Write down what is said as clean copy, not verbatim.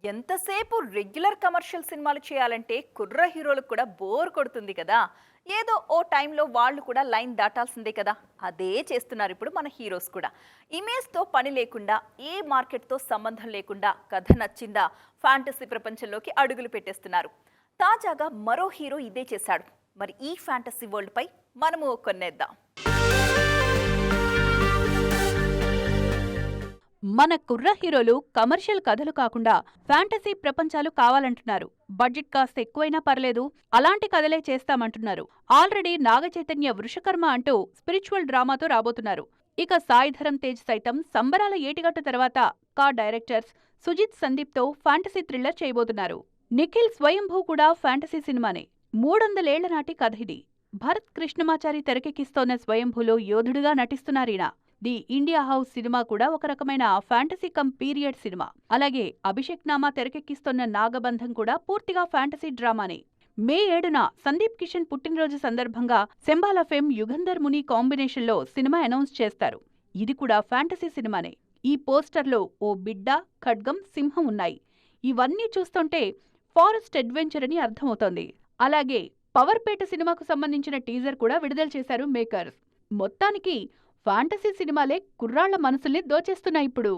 ఎంతసేపు regular commercial సినిమాలు చేయాలంటే కుర్ర హీరోలకు కూడా బోర్ కొడుతుంది కదా. ఏదో ఓ టైంలో వాళ్ళు కూడా లైన్ దాటాల్సిందే కదా. అదే చేస్తున్నారు ఇప్పుడు మన హీరోస్ కూడా. ఇమేజ్తో పని లేకుండా, ఏ మార్కెట్తో సంబంధం లేకుండా కథ నచ్చిందా ఫ్యాంటసీ ప్రపంచంలోకి అడుగులు పెట్టేస్తున్నారు. తాజాగా మరో హీరో ఇదే చేశాడు. మరి ఈ ఫ్యాంటసీ వరల్డ్పై మనము కొన్నేద్దాం. మన కుర్ర హీరోలు కమర్షియల్ కథలు కాకుండా ఫ్యాంటసీ ప్రపంచాలు కావాలంటున్నారు. బడ్జెట్ కాస్త ఎక్కువైనా పర్లేదు, అలాంటి కథలే చేస్తామంటున్నారు. ఆల్రెడీ నాగచైతన్య వృషకర్మ అంటూ స్పిరిచువల్ డ్రామాతో రాబోతున్నారు. ఇక సాయిధరం తేజ్ సైతం సంబరాల ఏటిగట్టు తర్వాత డైరెక్టర్స్ సుజిత్ సందీప్తో ఫ్యాంటసీ థ్రిల్లర్ చేయబోతున్నారు. నిఖిల్ స్వయంభూ కూడా ఫ్యాంటసీ సినిమానే. 300 ఏళ్ల నాటి కథ ఇది. భరత్ కృష్ణమాచారి తెరకెక్కిస్తోన్న స్వయంభూలో యోధుడుగా నటిస్తున్నారీయన. ది ఇండియా హౌస్ సినిమా కూడా ఒక రకమైన ఫ్యాంటసీ కమ్ పీరియడ్ సినిమా. అలాగే అభిషేక్ నామా తెరకెక్కిస్తోన్న నాగబంధం కూడా పూర్తిగా ఫ్యాంటసీ డ్రామానే. మే 7న సందీప్ కిషన్ పుట్టినరోజు సందర్భంగా శంబాల ఫేమ్ యుగంధర్ ముని కాంబినేషన్లో సినిమా అనౌన్స్ చేస్తారు. ఇది కూడా ఫ్యాంటసీ సినిమానే. ఈ పోస్టర్లో ఓ బిడ్డ, ఖడ్గం, సింహం ఉన్నాయి. ఇవన్నీ చూస్తుంటే ఫారెస్ట్ అడ్వెంచర్ అని అర్థమవుతోంది. అలాగే పవర్పేట సినిమాకు సంబంధించిన టీజర్ కూడా విడుదల చేశారు మేకర్స్. మొత్తానికి ఫ్యాంటసీ సినిమాలే కుర్రాళ్ల మనసుల్ని దోచేస్తున్నాయి ఇప్పుడు.